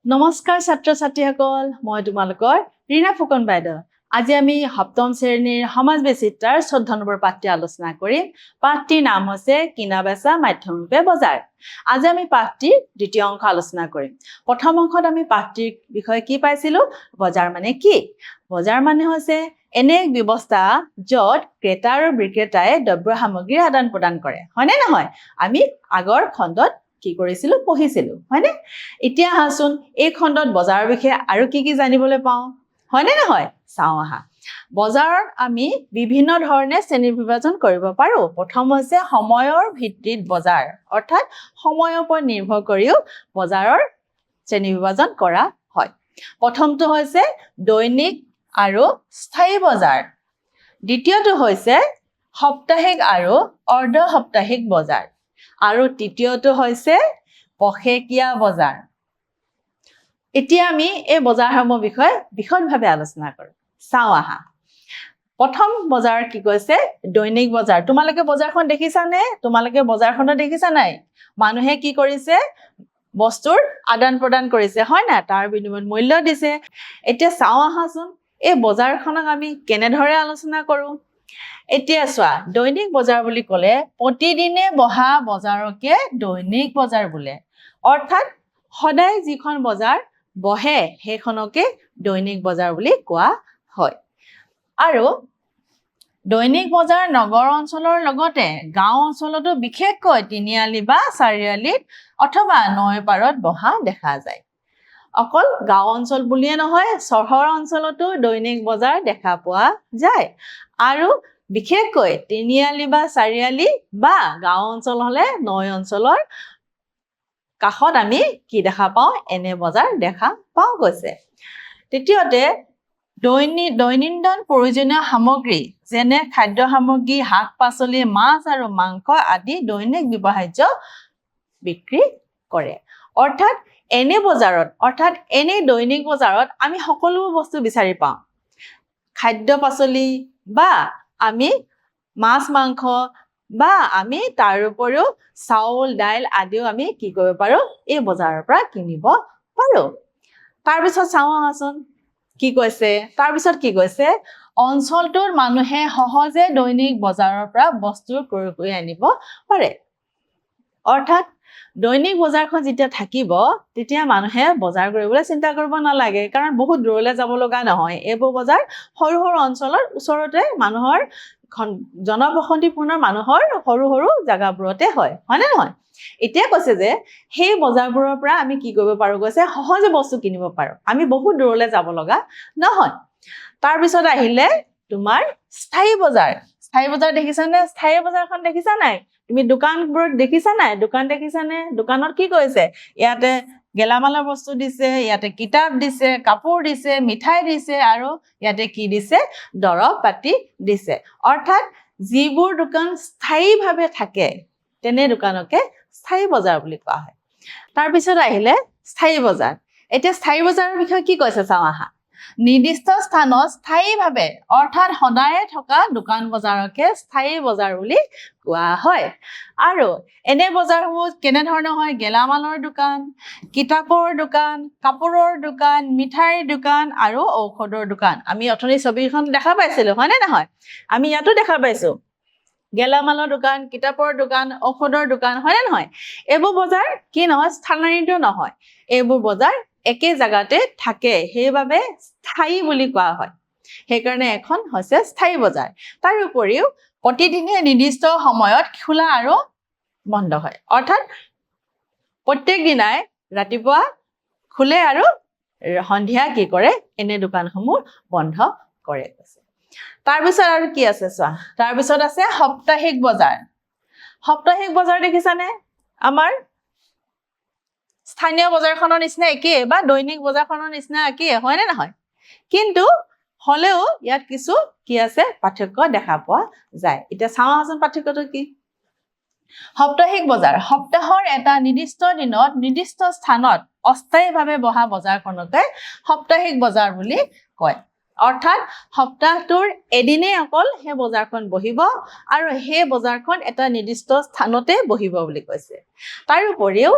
নমস্কাৰ ছাত্ৰ ছাত্ৰীসকল মই তোমালোকৰ ৰীনা ফুকন বাইদেউ আজি আমি সপ্তম শ্ৰেণীৰ সমাজ বিচিত্ৰাৰ 14 নম্বৰ পাঠটি আলোচনা কৰিম পাঠটিৰ নাম হৈছে কিনা বেচা মাধ্যমৰূপে বজাৰ আজি আমি পাঠটিৰ দ্বিতীয় অংশ আলোচনা কৰিম প্ৰথম অংশত আমি পাঠটিৰ বিষয়ে কি পাইছিলো বজাৰ মানে কি বজাৰ মানে হৈছে এনে এক ব্যৱস্থা য'ত ক্ৰেতা আৰু বিক্ৰেতাই দ্ৰব্য সামগ্ৰীৰ আদান প্ৰদান কৰে হয়নে নহয় আমি আগৰ খণ্ডত কি কৰিছিলো পঢ়িছিলো হয়নে এতিয়া আহাচোন এই খণ্ডত বজাৰৰ বিষয়ে আৰু কি জানিবলৈ পাওঁ হয়নে নহয় চাওঁ আহা বজাৰত আমি বিভিন্ন ধৰণে শ্ৰেণী বিভাজন কৰিব পাৰো প্ৰথম হৈছে সময়ৰ ভিত্তিত বজাৰ অৰ্থাৎ সময়ৰ ওপৰত নিৰ্ভৰ কৰিও বজাৰৰ শ্ৰেণী বিভাজন কৰা হয় প্ৰথমটো হৈছে দৈনিক আৰু স্থায়ী বজাৰ দ্বিতীয়টো হৈছে সাপ্তাহিক আৰু অৰ্ধ সাপ্তাহিক বজাৰ আৰু তৃতীয়টো হৈছে পষেকীয়া বজাৰ এতিয়া আমি এই বজাৰসমূহৰ বিষয়ে বিশদভাৱে আলোচনা কৰিম চাওঁ আহা প্ৰথম বজাৰ কি কৈছে দৈনিক বজাৰ তোমালোকে বজাৰখন দেখিছানে তোমালোকে বজাৰখনত দেখিছা নাই মানুহে কি কৰিছে বস্তুৰ আদান প্ৰদান কৰিছে হয় না তাৰ বিনিময়ত মূল্য দিছে এতিয়া চাওঁ আহাচোন এই বজাৰখনক আমি কেনেদৰে আলোচনা কৰোঁ এতিয়া চোৱা দৈনিক বজাৰ বুলি ক'লে প্ৰতিদিনে বহা বজাৰকে দৈনিক বজাৰ বোলে অৰ্থাৎ সদায় যিখন বজাৰ বহে সেইখনকে দৈনিক বজাৰ বুলি কোৱা হয় আৰু দৈনিক বজাৰ নগৰ অঞ্চলৰ লগতে গাঁও অঞ্চলতো বিশেষকৈ তিনিআলি বা চাৰিআলিত অথবা নৈ পাৰত বহা দেখা যায় অকল গাঁও অঞ্চল বুলিয়ে নহয় চহৰ অঞ্চলতো দৈনিক বজাৰ দেখা পোৱা যায় আৰু বিশেষকৈ তিনিআলি বা চাৰিআলি বা গাঁও অঞ্চল হলে নৈ অঞ্চলৰ কাষত আমি কি দেখা পাওঁ এনে বজাৰ দেখা পাওঁ গৈছে তৃতীয়তে দৈনন্দিন প্ৰয়োজনীয় সামগ্ৰী যেনে খাদ্য সামগ্ৰী শাক-পাচলি মাছ আৰু মাংস আদি দৈনিক ব্যৱহাৰ্য বিক্ৰী কৰে অৰ্থাৎ এনে বজাৰত অৰ্থাৎ এনে দৈনিক বজাৰত আমি সকলো বস্তু বিচাৰি পাওঁ খাদ্য পাচলি বা আমি মাছ মাংস বা আমি তাৰ উপৰিও চাউল দাইল আদিও আমি কি কৰিব পাৰো এই বজাৰৰ পৰা কিনিব পাৰো তাৰ পিছত চাওঁ আহাচোন কি কৈছে তাৰ পিছত কি কৈছে অঞ্চলটোৰ মানুহে সহজে দৈনিক বজাৰৰ পৰা বস্তু ক্ৰয় কৰি আনিব পাৰে অৰ্থাৎ দৈনিক বজাৰখন যেতিয়া থাকিব তেতিয়া মানুহে বজাৰ কৰিবলৈ চিন্তা কৰিব নালাগে কাৰণ বহুত দূৰলৈ যাব লগা নহয় এইবোৰ বজাৰ সৰু সৰু অঞ্চলৰ ওচৰতে মানুহৰ জনবসতিপূৰ্ণ মানুহৰ সৰু সৰু জাগাবোৰতে হয় হয়নে নহয় এতিয়া কৈছে যে সেই বজাৰবোৰৰ পৰা আমি কি কৰিব পাৰো কৈছে সহজে বস্তু কিনিব পাৰো আমি বহুত দূৰলৈ যাব লগা নহয় তাৰ পিছত আহিলে তোমাৰ স্থায়ী বজাৰ দেখিছানে স্থায়ী বজাৰখন দেখিছা নাই তুমি দোকানবোৰত দেখিছা নাই দোকানত কি কৈছে ইয়াতে গেলামালৰ বস্তু দিছে ইয়াতে কিতাপ দিছে কাপোৰ দিছে মিঠাই দিছে আৰু ইয়াতে কি দিছে দৰৱ পাতি দিছে অৰ্থাৎ যিবোৰ দোকান স্থায়ীভাৱে থাকে তেনে দোকানকে স্থায়ী বজাৰ বুলি কোৱা হয় তাৰ পিছত আহিলে স্থায়ী বজাৰ এতিয়া স্থায়ী বজাৰৰ বিষয়ে কি কৈছে চাওঁ আহা নিৰ্দিষ্ট স্থানত স্থায়ীভাৱে অৰ্থাৎ সদায়ে থকা দোকান বজাৰকে স্থায়ী বজাৰ বুলি কোৱা হয় আৰু এনে বজাৰসমূহ কেনেধৰণৰ হয় গেলামালৰ দোকান কিতাপৰ দোকান কাপোৰৰ দোকান মিঠাইৰ দোকান আৰু ঔষধৰ দোকান আমি অথনি ছবিখন দেখা পাইছিলো হয়নে নহয় আমি ইয়াতো দেখা পাইছো গেলামালৰ দোকান কিতাপৰ দোকান ঔষধৰ দোকান হয়নে নহয় এইবোৰ বজাৰ কি নহয় স্থানান্তৰিত নহয় এইবোৰ বজাৰ একে জায়গাতে থাকে সেইবাবে স্থায়ী বুলি কোৱা হয় সেইকাৰণে এখন হৈছে স্থায়ী বজাৰ তাৰ উপৰিও প্ৰতিদিনে নিৰ্দিষ্ট সময়ত খোলা আৰু বন্ধ হয় অৰ্থাৎ প্ৰত্যেক দিনাই ৰাতিপুৱা খোলে আৰু সন্ধিয়া কি কৰে এনে দোকানসমূহ বন্ধ কৰে তাৰ পিছত আৰু কি আছে চোৱা তাৰ পিছত আছে সাপ্তাহিক বজাৰ দেখিছানে আমাৰ স্থানীয় বজাৰখনৰ নিচিনা একেই বা দৈনিক বজাৰখনৰ নিচিনা একেই হয়নে নহয় কিন্তু হলেও ইয়াত কিছু কি আছে পাৰ্থক্য দেখা পোৱা যায় এতিয়া চাওঁ আহাচোন পাৰ্থক্যটো কি সাপ্তাহিক বজাৰ সপ্তাহৰ এটা নিৰ্দিষ্ট দিনত নিৰ্দিষ্ট স্থানত অস্থায়ীভাৱে বহা বজাৰখনকে সাপ্তাহিক বজাৰ বুলি কয় অৰ্থাৎ সপ্তাহটোৰ এদিনে অকল সেই বজাৰখন বহিব আৰু সেই বজাৰখন এটা নিৰ্দিষ্ট স্থানতে বহিব বুলি কৈছে তাৰ উপৰিও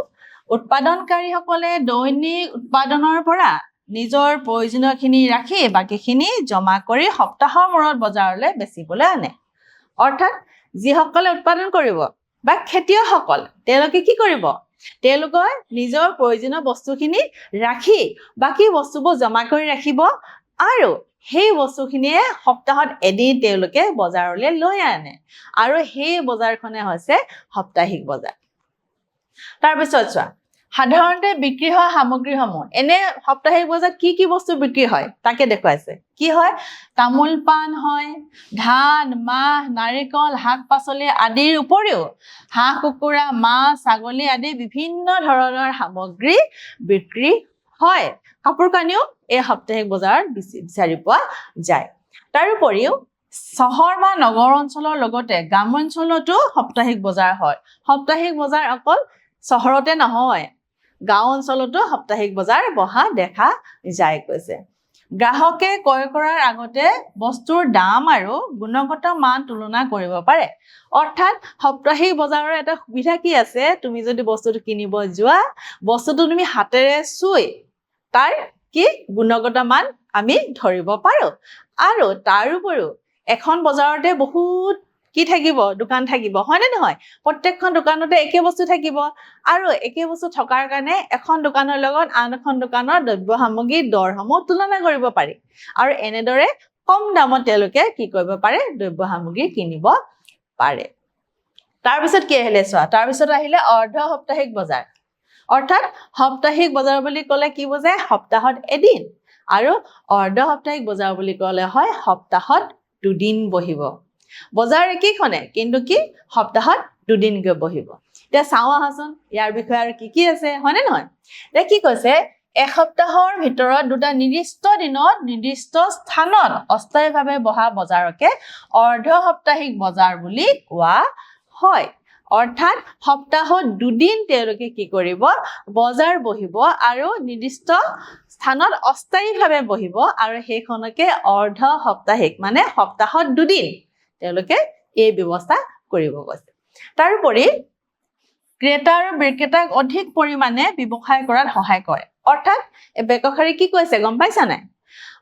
উৎপাদনকাৰীসকলে দৈনিক উৎপাদনৰ পৰা নিজৰ প্ৰয়োজনীয়খিনি ৰাখি বাকীখিনি জমা কৰি সপ্তাহৰ মূৰত বজাৰলৈ বেচিবলৈ আনে। অৰ্থাৎ যিসকলে উৎপাদন কৰিব বা খেতিয়কসকল তেওঁলোকে কি কৰিব? তেওঁলোকে নিজৰ প্ৰয়োজনীয় বস্তুখিনি ৰাখি বাকী বস্তুবোৰ জমা কৰি ৰাখিব আৰু সেই বস্তুখিনিয়ে সপ্তাহত এদিন তেওঁলোকে বজাৰলৈ লৈ আনে আৰু সেই বজাৰখনে হৈছে সাপ্তাহিক বজাৰ। তাৰপিছত চোৱা, সাধাৰণতে বিক্ৰী হোৱা সামগ্ৰীসমূহ এনে সাপ্তাহিক বজাৰত কি বস্তু বিক্ৰী হয় তাকে দেখুৱাইছে। কি হয়? তামোল পাণ হয়, ধান, মাহ, নাৰিকল, শাক পাচলি আদিৰ উপৰিও হাঁহ কুকুৰা, মাছ, ছাগলী আদি বিভিন্ন ধৰণৰ সামগ্ৰী বিক্ৰী হয়। কাপোৰ কানিও এই সাপ্তাহিক বজাৰত বিচাৰি পোৱা যায়। তাৰোপৰিও চহৰ বা নগৰ অঞ্চলৰ লগতে গ্ৰামাঞ্চলতো সাপ্তাহিক বজাৰ হয়। সাপ্তাহিক বজাৰ অকল চহৰতে নহয়, গাঁও অঞ্চলতো সাপ্তাহিক বজাৰ বহা দেখা যায় কৈছে। গ্ৰাহকে ক্ৰয় কৰাৰ আগতে বস্তুৰ দাম আৰু গুণগত মান তুলনা কৰিব পাৰে। অৰ্থাৎ সাপ্তাহিক বজাৰৰ এটা সুবিধা কি আছে? তুমি যদি বস্তুটো কিনিব যোৱা, বস্তুটো তুমি হাতেৰে চুই তাৰ কি গুণগত মান আমি ধৰিব পাৰো। আৰু তাৰোপৰিও এখন বজাৰতে বহুত কি থাকিব? দোকান থাকিব, হয়নে নহয়? প্ৰত্যেকখন দোকানতে একে বস্তু থাকিব আৰু একে বস্তু থকাৰ কাৰণে এখন দোকানৰ লগত আন এখন দোকানৰ দ্ৰব্য সামগ্ৰীৰ দৰসমূহ তুলনা কৰিব পাৰি আৰু এনেদৰে কম দামত তেওঁলোকে কি কৰিব পাৰে? দ্ৰব্য সামগ্ৰী কিনিব পাৰে। তাৰপিছত কি আহিলে চোৱা, তাৰপিছত আহিলে অৰ্ধ সাপ্তাহিক বজাৰ। অৰ্থাৎ সাপ্তাহিক বজাৰ বুলি ক'লে কি বুজায়? সপ্তাহত এদিন। আৰু অৰ্ধ সাপ্তাহিক বজাৰ বুলি ক'লে হয় সপ্তাহত দুদিন বহিব। বজাৰ একেইখনে, কিন্তু কি সপ্তাহত দুদিনকৈ বহিব। এতিয়া চাওঁ আহাচোন ইয়াৰ বিষয়ে আৰু কি আছে, হয়নে নহয়? এতিয়া কি কৈছে? এসপ্তাহৰ ভিতৰত দুটা নিৰ্দিষ্ট দিনত নিৰ্দিষ্ট স্থানত অস্থায়ীভাৱে বহা বজাৰকে অৰ্ধ সাপ্তাহিক বজাৰ বুলি কোৱা হয়। অৰ্থাৎ সপ্তাহত দুদিন তেওঁলোকে কি কৰিব? বজাৰ বহিব আৰু নিৰ্দিষ্ট স্থানত অস্থায়ীভাৱে বহিব আৰু সেইখনকে অৰ্ধ সাপ্তাহিক মানে সপ্তাহত দুদিন তেওঁলোকে এই ব্যৱস্থা কৰিব কৈছে। তাৰোপৰি ক্ৰেতা আৰু বিক্ৰেতাক অধিক পৰিমাণে ব্যৱসায় কৰাত সহায় কৰে। অৰ্থাৎ এই ব্যৱসায়ী কি কৈছে গম পাইছা নাই?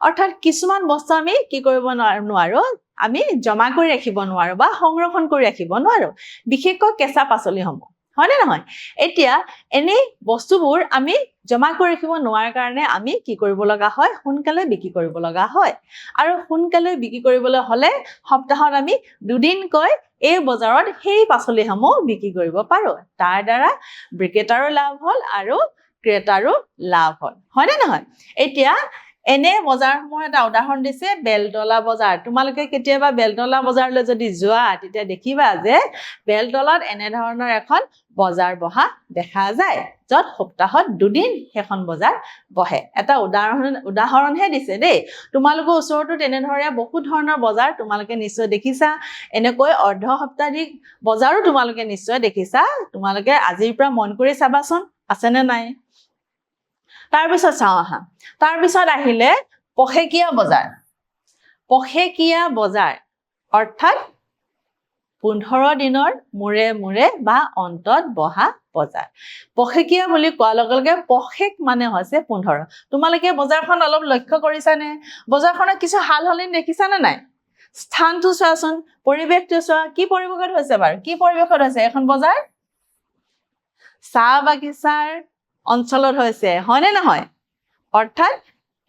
অৰ্থাৎ কিছুমান বস্তু আমি কি কৰিব নোৱাৰো, আমি জমা কৰি ৰাখিব নোৱাৰো বা সংৰক্ষণ কৰি ৰাখিব নোৱাৰো, বিশেষকৈ কেঁচা পাচলিসমূহ, হয়নে নহয়? এতিয়া এনেই বস্তুবোৰ আমি জমা কৰি ৰাখিব নোৱাৰাৰ কাৰণে আমি কি কৰিব লগা হয়? সোনকালে বিক্ৰী কৰিব লগা হয়। আৰু সোনকালে বিক্ৰী কৰিবলৈ হ'লে সপ্তাহত আমি দুদিনকৈ এই বজাৰত সেই পাচলিসমূহ বিক্ৰী কৰিব পাৰো। তাৰ দ্বাৰা বিক্ৰেতাৰো লাভ হ'ল আৰু ক্ৰেতাৰো লাভ হ'ল, হয়নে নহয়? এতিয়া এনে বজাৰসমূহৰ এটা উদাহৰণ দিছে বেলতলা বজাৰ। তোমালোকে কেতিয়াবা বেলতলা বজাৰলৈ যদি যোৱা তেতিয়া দেখিবা যে বেলতলাত এনেধৰণৰ এখন বজাৰ বহা দেখা যায়, য'ত সপ্তাহত দুদিন সেইখন বজাৰ বহে। এটা উদাহৰণহে দিছে দেই। তোমালোকৰ ওচৰতো তেনেধৰণে বহুত ধৰণৰ বজাৰ তোমালোকে নিশ্চয় দেখিছা। এনেকৈ অৰ্ধ সাপ্তাহিক বজাৰো তোমালোকে নিশ্চয় দেখিছা। তোমালোকে আজিৰ পৰা মন কৰি চাবাচোন আছেনে নাই। তাৰপিছত চাওঁ আহা, তাৰপিছত আহিলে পষেকীয়া বজাৰ। পষেকীয়া বজাৰ অৰ্থাৎ 15 দিনৰ মূৰে মূৰে বা অন্তত বহা বজাৰ। পষেকীয়া বুলি কোৱাৰ লগে লগে পষেক মানে হৈছে 15। তোমালোকে বজাৰখন অলপ লক্ষ্য কৰিছানে? বজাৰখনত কিছু সাল সলনি দেখিছানে নাই? স্থানটো চোৱাচোন, পৰিৱেশটো চোৱা, কি পৰিৱেশত হৈছে বাৰু? কি পৰিৱেশত হৈছে এখন বজাৰ? চাহ বাগিচাৰ অঞ্চলত হৈছে, হয়নে নহয়? অৰ্থাৎ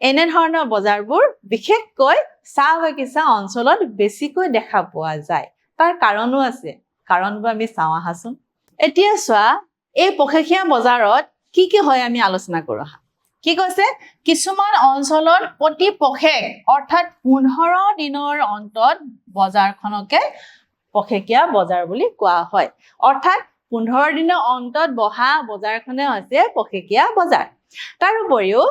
এনেধৰণৰ বজাৰবোৰ বিশেষকৈ চাহ বাগিচা অঞ্চলত বেছিকৈ দেখা পোৱা যায়। তাৰ কাৰণো আছে, কাৰণবোৰ আমি চাওঁ আহাচোন। এতিয়া চোৱা, এই পষেকীয়া বজাৰত কি হয় আমি আলোচনা কৰো আহা। কি কৈছে? কিছুমান অঞ্চলত প্ৰতি পষেক অৰ্থাৎ 15 দিনৰ অন্তত বজাৰখনকে পষেকীয়া বজাৰ বুলি কোৱা হয়। অৰ্থাৎ 15 দিনৰ অন্তত বহা বজাৰখনে হৈছে পষেকীয়া বজাৰ। তাৰোপৰিও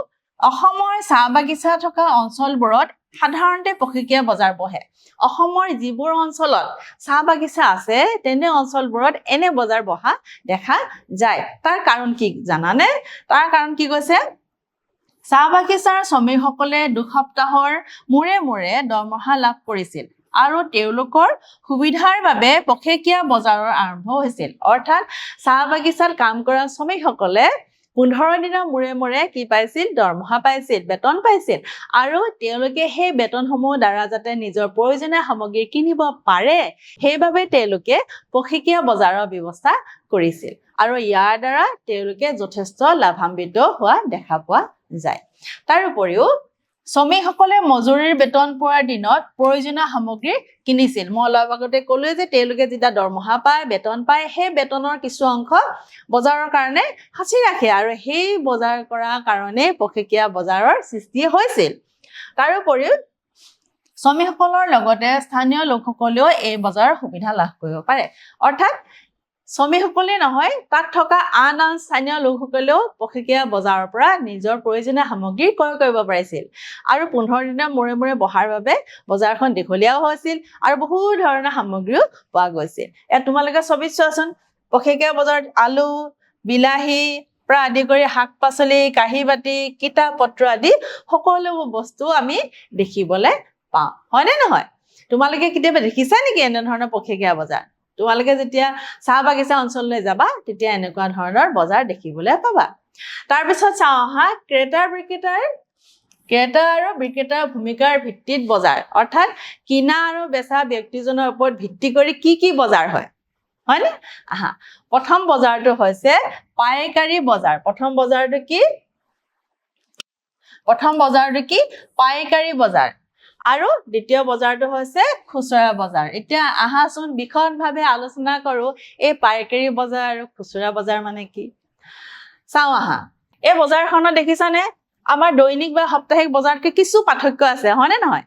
অসমৰ চাহ বাগিচা থকা অঞ্চলবোৰত সাধাৰণতে পষেকীয়া বজাৰ বহে। অসমৰ যিবোৰ অঞ্চলত চাহ বাগিচা আছে তেনে অঞ্চলবোৰত এনে বজাৰ বহা দেখা যায়। তাৰ কাৰণ কি জানানে? তাৰ কাৰণ কি কৈছে? চাহ বাগিচাৰ শ্ৰমিকসকলে 2 সপ্তাহৰ মূৰে মূৰে দৰমহা লাভ কৰিছিল আৰু তেওঁলোকৰ সুবিধাৰ বাবে পখেকীয়া বজাৰৰ আৰম্ভ হৈছিল অৰ্থাৎ চাহ বাগিচাত কাম কৰা শ্ৰমিকসকলে 15 দিনৰ মূৰে মূৰে কি পাইছিল দৰমহা পাইছিল বেতন পাইছিল আৰু তেওঁলোকে সেই বেতনসমূহ দ্বাৰা যাতে নিজৰ প্ৰয়োজনীয় সামগ্ৰী কিনিব পাৰে সেইবাবে তেওঁলোকে পখেকীয়া বজাৰৰ ব্যৱস্থা কৰিছিল আৰু ইয়াৰ দ্বাৰা তেওঁলোকে যথেষ্ট লাভান্বিত হোৱা দেখা পোৱা যায় তাৰ উপৰিও শ্ৰমিকসকলে মজুৰিৰ বেতন পোৱাৰ দিনত প্ৰয়োজনীয় সামগ্ৰী কিনিছিল মই অলপ আগতে ক'লোৱে যে তেওঁলোকে যেতিয়া দৰমহা পায় বেতন পায় সেই বেতনৰ কিছু অংশ বজাৰৰ কাৰণে সাঁচি ৰাখে আৰু সেই বজাৰ কৰাৰ কাৰণে পখেকীয়া বজাৰৰ সৃষ্টি হৈছিল তাৰ উপৰিও শ্ৰমিকসকলৰ লগতে স্থানীয় লোকসকলেও এই বজাৰৰ সুবিধা লাভ কৰিব পাৰে অৰ্থাৎ শ্ৰমিকসকলে নহয় তাত থকা আন স্থানীয় লোকসকলেও পখেকীয়া বজাৰৰ পৰা নিজৰ প্ৰয়োজনীয় সামগ্ৰী ক্ৰয় কৰিব পাৰিছিল আৰু 15 দিনৰ মূৰে মূৰে বহাৰ বাবে বজাৰখন দীঘলীয়াও হৈছিল আৰু বহু ধৰণৰ সামগ্ৰীও পোৱা গৈছিল এ তোমালোকে ছবিত চোৱাচোন পখেকীয়া বজাৰত আলু বিলাহী পৰা আদি কৰি শাক-পাচলি কাঁহী বাতি কিতাপ পত্ৰ আদি সকলোবোৰ বস্তু আমি দেখিবলৈ পাওঁ হয়নে নহয় তোমালোকে কেতিয়াবা দেখিছা নেকি এনে ধৰণৰ পখেকীয়া বজাৰ তোমালোকে যেতিয়া চাহ বাগিচা অঞ্চললৈ যাবা তেতিয়া এনেকুৱা ধৰণৰ বজাৰ দেখিবলৈ পাবা তাৰ পিছত চাওঁ আহা ক্ৰেতা আৰু বিক্ৰেতাৰ ভূমিকাৰ ভিত্তিত বজাৰ অৰ্থাৎ কিনা আৰু বেচা ব্যক্তিজনৰ ওপৰত ভিত্তি কৰি কি বজাৰ হয় হয়নে আহা প্ৰথম বজাৰটো হৈছে পাইকাৰী বজাৰ প্ৰথম বজাৰটো কি পাইকাৰী বজাৰ আৰু দ্বিতীয় বজাৰটো হৈছে খুচুৰা বজাৰ এতিয়া আহাচোন বিশদভাৱে আলোচনা কৰো এই পাইকাৰী বজাৰ আৰু খুচুৰা বজাৰ মানে কি চাওঁ আহা এই বজাৰখনত দেখিছানে আমাৰ দৈনিক বা সাপ্তাহিক বজাৰতকৈ কিছু পাৰ্থক্য আছে হয়নে নহয়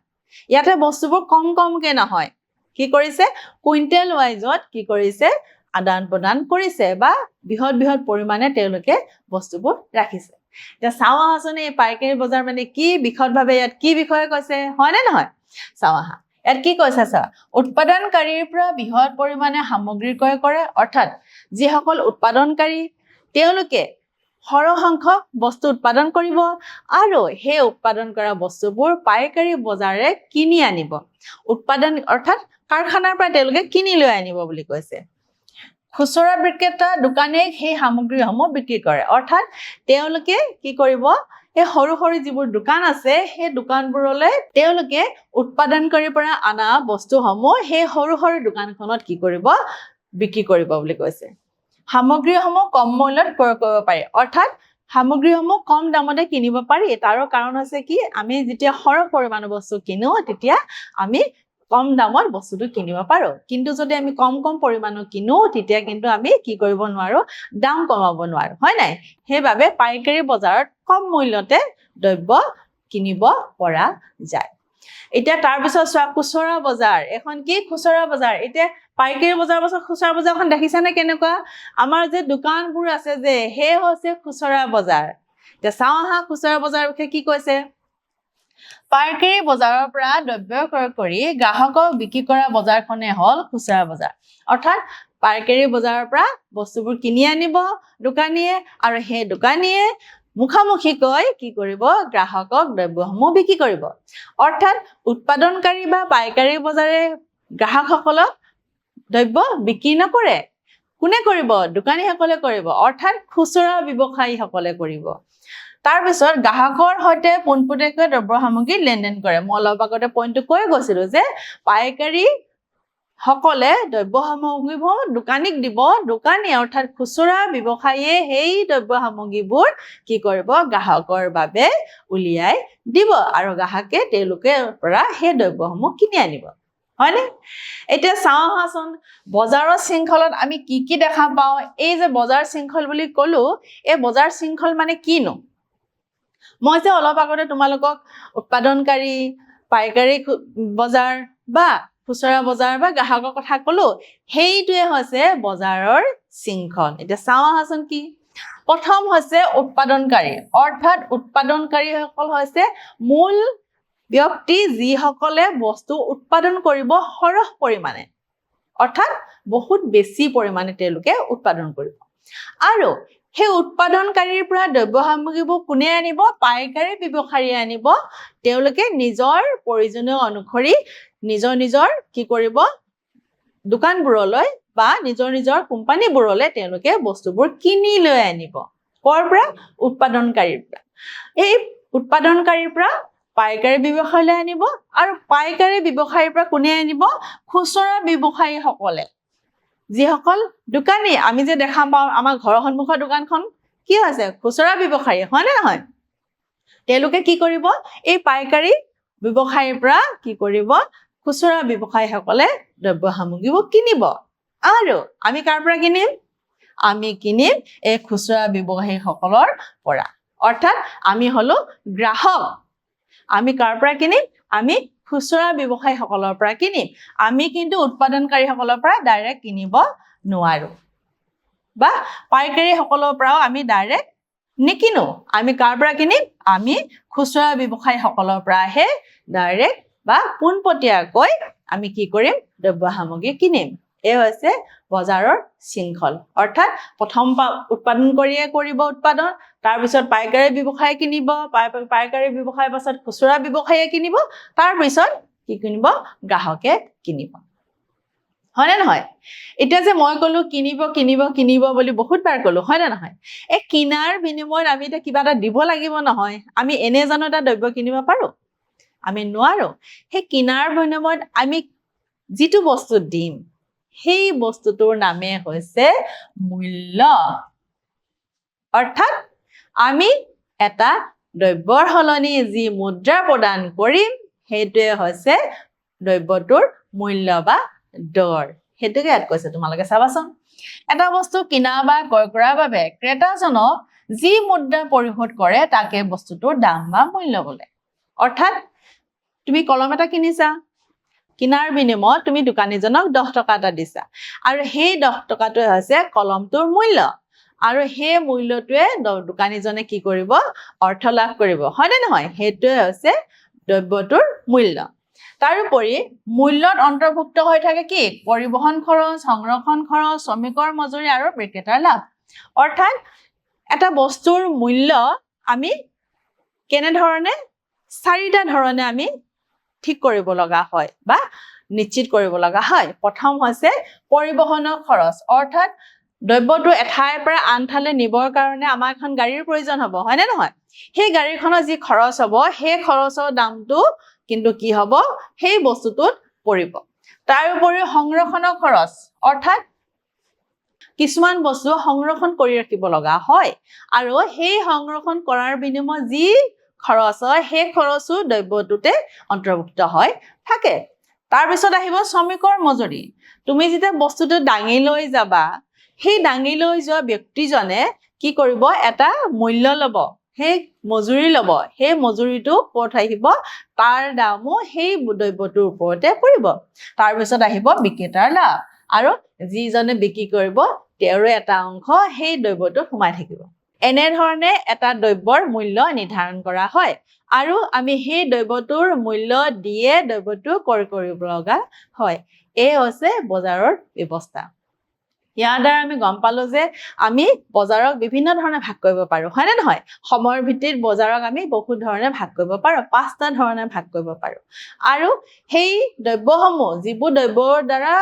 ইয়াতে বস্তুবোৰ কমকে নহয় কি কৰিছে কুইণ্টেল ৱাইজত কি কৰিছে আদান প্ৰদান কৰিছে বা বৃহৎ পৰিমাণে তেওঁলোকে বস্তুবোৰ ৰাখিছে এতিয়া চাওঁ আহাচোন এই পাইকাৰী বজাৰ মানে কি বিশদভাৱে ইয়াত কি বিষয়ে কৈছে হয়নে নহয় চাওঁ আহা ইয়াত কি কৈছে চা উৎপাদনকাৰীৰ পৰা বৃহৎ পৰিমাণে সামগ্ৰী ক্ৰয় কৰে অৰ্থাৎ যিসকল উৎপাদনকাৰী তেওঁলোকে সৰহ সংখ্যক বস্তু উৎপাদন কৰিব আৰু সেই উৎপাদন কৰা বস্তুবোৰ পাইকাৰী বজাৰে কিনি আনিব উৎপাদন অৰ্থাৎ কাৰখানাৰ পৰা তেওঁলোকে কিনি লৈ আনিব বুলি কৈছে খুচুৰা বিক্ৰেতা দোকানে সেই সামগ্ৰীসমূহ বিক্ৰী কৰে অৰ্থাৎ তেওঁলোকে কি কৰিব এই সৰু যিবোৰ দোকান আছে সেই দোকানবোৰলৈ তেওঁলোকে উৎপাদনকাৰীৰ পৰা আনা বস্তুসমূহ সেই সৰু দোকানখনত কি কৰিব বিক্ৰী কৰিব বুলি কৈছে সামগ্ৰীসমূহ কম মূল্যত ক্ৰয় কৰিব পাৰি অৰ্থাৎ সামগ্ৰীসমূহ কম দামতে কিনিব পাৰি তাৰো কাৰণ হৈছে কি আমি যেতিয়া সৰহ পৰিমাণৰ বস্তু কিনো তেতিয়া আমি কম দামত বস্তুটো কিনিব পাৰো কিন্তু যদি আমি কম পৰিমাণৰ কিনো তেতিয়া কিন্তু আমি কি কৰিব নোৱাৰো দাম কমাব নোৱাৰো হয় নাই সেইবাবে পাইকাৰী বজাৰত কম মূল্যতে দ্ৰব্য কিনিব পৰা যায় এতিয়া তাৰ পিছত চোৱা খুচুৰা বজাৰ এখন কি খুচুৰা বজাৰ এতিয়া পাইকাৰী বজাৰৰ পাছত খুচুৰা বজাৰখন দেখিছানে কেনেকুৱা আমাৰ যে দোকানবোৰ আছে যে সেই হৈছে খুচুৰা বজাৰ এতিয়া চাওঁ আহা খুচুৰা বজাৰৰ বিষয়ে কি কৈছে পাইকাৰী বজাৰৰ পৰা দ্ৰব্য ক্ৰয় কৰি গ্ৰাহকক বিক্ৰী কৰা বজাৰখনে হ'ল খুচুৰা বজাৰ অৰ্থাৎ পাইকাৰী বজাৰৰ পৰা বস্তুবোৰ কিনি আনিব দোকানীয়ে আৰু সেই দোকানীয়ে মুখামুখিকৈ কি কৰিব গ্ৰাহকক দ্ৰব্যসমূহ বিক্ৰী কৰিব অৰ্থাৎ উৎপাদনকাৰী বা পাইকাৰী বজাৰে গ্ৰাহকসকলক দ্ৰব্য বিক্ৰী নকৰে কোনে কৰিব দোকানীসকলে কৰিব অৰ্থাৎ খুচুৰা ব্যৱসায়ীসকলে কৰিব তাৰ পিছত গ্ৰাহকৰ সৈতে পোনপটীয়াকৈ দ্ৰব্য সামগ্ৰী লেনদেন কৰে মই অলপ আগতে পইণ্টটো কৈ গৈছিলো যে পাইকাৰী সকলে দ্ৰব্য সামগ্ৰীবোৰ দোকানীক দিব দোকানী অৰ্থাৎ খুচুৰা ব্যৱসায়ীয়ে সেই দ্ৰব্য সামগ্ৰীবোৰ কি কৰিব গ্ৰাহকৰ বাবে উলিয়াই দিব আৰু গ্ৰাহকে তেওঁলোকে পৰা সেই দ্ৰব্যসমূহ কিনি আনিব হয়নে এতিয়া চাওঁ আহাচোন বজাৰৰ শৃংখলত আমি কি দেখা পাওঁ এই যে বজাৰ শৃংখল বুলি ক'লো এই বজাৰ শৃংখল মানে কিনো মই যে অলপ আগতে তোমালোকক উৎপাদনকাৰী পাইকাৰী বজাৰ বা খুচুৰা বজাৰ বা গ্ৰাহকৰ কথা ক'লো সেইটোৱে হৈছে বজাৰৰ শৃংখল এতিয়া চাওঁ আহাচোন কি প্ৰথম হৈছে উৎপাদনকাৰী অৰ্থাৎ উৎপাদনকাৰীসকল হৈছে মূল ব্যক্তি যিসকলে বস্তু উৎপাদন কৰিব সৰহ পৰিমাণে অৰ্থাৎ বহুত বেছি পৰিমাণে তেওঁলোকে উৎপাদন কৰিব আৰু সেই উৎপাদনকাৰীৰ পৰা দ্ৰব্য সামগ্ৰীবোৰ কোনে আনিব পাইকাৰী ব্যৱসায়ীয়ে আনিব তেওঁলোকে নিজৰ প্ৰয়োজনীয় অনুসৰি নিজৰ নিজৰ কি কৰিব দোকানবোৰলৈ বা নিজৰ কোম্পানীবোৰলৈ তেওঁলোকে বস্তুবোৰ কিনি লৈ আনিব কৰ পৰা উৎপাদনকাৰীৰ পৰা এই উৎপাদনকাৰীৰ পৰা পাইকাৰী ব্যৱসায়লৈ আনিব আৰু পাইকাৰী ব্যৱসায়ীৰ পৰা কোনে আনিব খুচৰা ব্যৱসায়ীসকলে যিসকল দোকানী আমি যে দেখা পাওঁ আমাৰ ঘৰৰ সন্মুখৰ দোকানখন কি আছে খুচৰা ব্যৱসায়ী হয় নে নহয় তেওঁলোকে কি কৰিব এই পাইকাৰী ব্যৱসায়ীৰ পৰা কি কৰিব খুচৰা ব্যৱসায়ীসকলে দ্ৰব্য সামগ্ৰীবোৰ কিনিব আৰু আমি কাৰ পৰা কিনিম আমি কিনিম এই খুচৰা ব্যৱসায়ীসকলৰ পৰা অৰ্থাৎ আমি হলো গ্ৰাহক আমি কাৰ পৰা কিনিম আমি খুচৰা ব্যৱসায়ীসকলৰ পৰা কিনিম আমি কিন্তু উৎপাদনকাৰীসকলৰ পৰা ডাইৰেক্ট কিনিব নোৱাৰো বা পাইকাৰীসকলৰ পৰাও আমি ডাইৰেক্ট নিকিনো আমি কাৰ পৰা কিনিম আমি খুচৰা ব্যৱসায়ীসকলৰ পৰাহে ডাইৰেক্ট বা পোনপটীয়াকৈ আমি কি কৰিম দ্ৰব্য সামগ্ৰী কিনিম এই হৈছে বজাৰৰ শৃংখল অৰ্থাৎ প্ৰথম উৎপাদন কৰিয়ে কৰিব উৎপাদন তাৰ পিছত পাইকাৰী ব্যৱসায় কিনিব পাইকাৰী ব্যৱসায়ৰ পাছত খুচৰা ব্যৱসায়ীয়ে কিনিব তাৰ পিছত কি কিনিব গ্ৰাহকে কিনিব হয়নে নহয় এতিয়া যে মই কলো কিনিব বুলি বহুতবাৰ কলো হয় না নহয় এই কিনাৰ বিনিময়ত আমি এটা কিবা এটা দিব লাগিব নহয় আমি এনে জানো এটা দ্ৰব্য কিনিব পাৰো আমি নোৱাৰো সেই কিনাৰ বিনিময়ত আমি যিটো বস্তু দিম সেই বস্তুটোৰ নামে হৈছে মূল্য অৰ্থাৎ আমি এটা দ্ৰব্যৰ সলনি যি মুদ্ৰা প্ৰদান কৰিম সেইটোৱে হৈছে দ্ৰব্যটোৰ মূল্য বা দৰ সেইটোকে ইয়াত কৈছে তোমালোকে চাবাচোন এটা বস্তু কিনা বা ক্ৰয় কৰাৰ বাবে ক্ৰেতাজনক যি মুদ্ৰা পৰিশোধ কৰে তাকে বস্তুটোৰ দাম বা মূল্য বোলে অৰ্থাৎ তুমি কলম এটা কিনিছা কিনাৰ বিনিময়ত তুমি দোকানীজনক 10 টকা এটা দিছা আৰু সেই 10 টকাটোৱে হৈছে কলমটোৰ মূল্য আৰু সেই মূল্যটোৱে দোকানীজনে কি কৰিব অৰ্থ লাভ কৰিব হয়নে নহয় সেইটোৱে হৈছে দ্ৰব্যটোৰ মূল্য তাৰোপৰি মূল্যত অন্তৰ্ভুক্ত হৈ থাকে কি পৰিবহন খৰচ সংৰক্ষণ খৰচ শ্ৰমিকৰ মজুৰি আৰু বিক্ৰেতাৰ লাভ অৰ্থাৎ এটা বস্তুৰ মূল্য আমি কেনে ধৰণে চাৰিটা ধৰণে আমি ঠিক কৰিব লগা হয় বা নিশ্চিত কৰিব লগা হয় প্ৰথম হৈছে পৰিবহনৰ খৰচ অৰ্থাৎ দ্ৰব্যটো এঠাইৰ পৰা আন ঠাইলৈ নিবৰ কাৰণে আমাৰ এখন গাড়ীৰ প্ৰয়োজন হ'ব হয়নে নহয় সেই গাড়ীখনৰ যি খৰচ হ'ব সেই খৰচৰ দামটো কিন্তু কি হ'ব সেই বস্তুটোত পৰিব তাৰ উপৰিও সংৰক্ষণৰ খৰচ অৰ্থাৎ কিছুমান বস্তু সংৰক্ষণ কৰি ৰাখিব লগা হয় আৰু সেই সংৰক্ষণ কৰাৰ বিনিময়ত যি খৰচ হয় সেই খৰচো দ্ৰব্যটোতে অন্তৰ্ভুক্ত হয় থাকে তাৰ পিছত আহিব শ্ৰমিকৰ মজুৰি তুমি যেতিয়া বস্তুটো দাঙি লৈ যাবা সেই দাঙি লৈ যোৱা ব্যক্তিজনে কি কৰিব এটা মূল্য ল'ব সেই মজুৰি ল'ব সেই মজুৰিটো ক'ত আহিব তাৰ দামো সেই দ্ৰব্যটোৰ ওপৰতে পৰিব তাৰ পিছত আহিব বিক্ৰেতাৰ লাভ আৰু যিজনে বিক্ৰী কৰিব তেওঁৰ এটা অংশ সেই দ্ৰব্যটোত সোমাই থাকিব এনেধৰণে এটা দ্ৰব্যৰ মূল্য নিৰ্ধাৰণ কৰা হয় আৰু আমি সেই দ্ৰব্যটোৰ মূল্য দিয়ে দ্ৰব্যটো ক্ৰয় কৰিব লগা হয় এই হৈছে বজাৰৰ ব্যৱস্থা ইয়াৰ দ্বাৰা আমি গম পালো যে আমি বজাৰক বিভিন্ন ধৰণে ভাগ কৰিব পাৰো হয়নে নহয় সময়ৰ ভিত্তিত বজাৰক আমি বহুত ধৰণে ভাগ কৰিব পাৰো 5টা ধৰণে ভাগ কৰিব পাৰো আৰু সেই দ্ৰব্যসমূহ যিবোৰ দ্ৰব্যৰ দ্বাৰা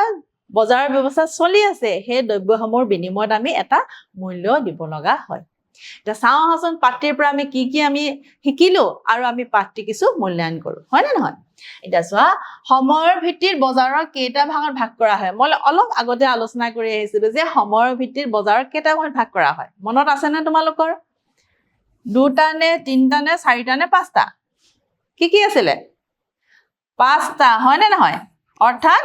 বজাৰৰ ব্যৱস্থা চলি আছে সেই দ্ৰব্যসমূহৰ বিনিময়ত আমি এটা মূল্য দিব লগা হয় এটা চাওঁ আহচোন পাত্ৰীৰ পৰা আমি কি আমি শিকিলো আৰু আমি পাত্ৰী কিছু মূল্যায়ন কৰো হয়নে নহয় এটা চোৱা সময়ৰ ভিত্তিত বজাৰৰ কেইটা ভাগত ভাগ কৰা হয় মই অলপ আগতে আলোচনা কৰি আহিছিলো যে সময়ৰ ভিত্তিত বজাৰৰ কেইটা ভাগত ভাগ কৰা হয় মনত আছে নে তোমালোকৰ 2টা নে 3টা নে 4টা নে 5টা কি আছিলে 5টা হয় নে নহয় অৰ্থাৎ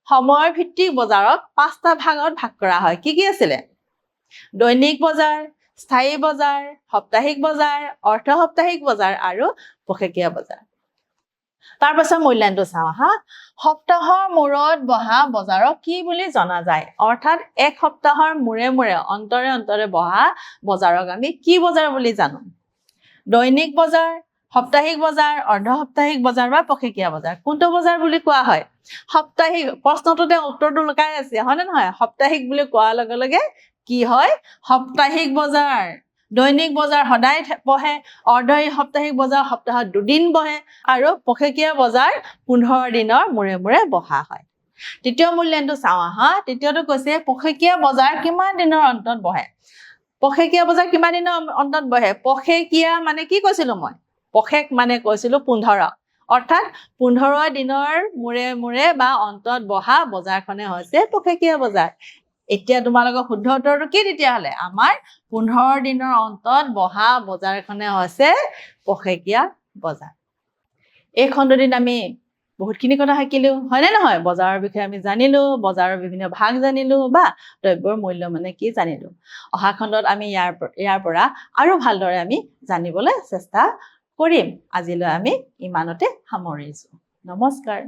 সময়ৰ ভিত্তিক বজাৰক 5টা ভাগত ভাগ কৰা হয় কি আছিলে দৈনিক বজাৰ স্থায়ী বজাৰ সাপ্তাহিক বজাৰ অৰ্ধ সাপ্তাহিক বজাৰ আৰু পষেকীয়া বজাৰ তাৰ পাছত মূল্যায়নটো চাওঁ হা সপ্তাহৰ মূৰত বহা বজাৰক কি বুলি জনা যায় অৰ্থাৎ এক সপ্তাহৰ মূৰে মূৰে অন্তৰে বহা বজাৰক আমি কি বজাৰ বুলি জানো দৈনিক বজাৰ সাপ্তাহিক বজাৰ অৰ্ধ সাপ্তাহিক বজাৰ বা পষেকীয়া বজাৰ কোনটো বজাৰ বুলি কোৱা হয় সাপ্তাহিক প্ৰশ্নটোতে উত্তৰটো লুকাই আছে হয়নে নহয় সাপ্তাহিক বুলি কোৱাৰ লগে লগে কি হয় সাপ্তাহিক বজাৰ দৈনিক বজাৰ সদায় বহে, অৰ্ধ সাপ্তাহিক বজাৰ সপ্তাহত 2 দিন বহে আৰু পষেকীয়া বজাৰ 15 দিনৰ মূৰে মূৰে বহা হয়। তৃতীয় মূল্যায়নটো চাওঁ আহা। তৃতীয়টো কৈছে পষেকীয়া বজাৰ কিমান দিনৰ অন্তত বহে। পষেকীয়া বজাৰ কিমান দিনৰ অন্তত বহে? পষেকীয়া মানে কি কৈছিলো মই? পষেক মানে কৈছিলো 15, অৰ্থাৎ 15 দিনৰ মূৰে মূৰে বা অন্তত বহা বজাৰখনে হৈছে পষেকীয়া বজাৰ। এতিয়া তোমালোকৰ শুদ্ধ উত্তৰটো কি তেতিয়াহ'লে? আমাৰ 15 দিনৰ অন্তত বহা বজাৰখনে হৈছে পষেকীয়া বজাৰ। এই খণ্ডটিত আমি বহুতখিনি কথা শিকিলো, হয়নে নহয়? বজাৰৰ বিষয়ে আমি জানিলো, বজাৰৰ বিভিন্ন ভাগ জানিলো বা দ্ৰব্যৰ মূল্য মানে কি জানিলো। অহা খণ্ডত আমি ইয়াৰ পৰা আৰু ভালদৰে আমি জানিবলৈ চেষ্টা কৰিম। আজিলৈ আমি ইমানতে সামৰিছো। নমস্কাৰ।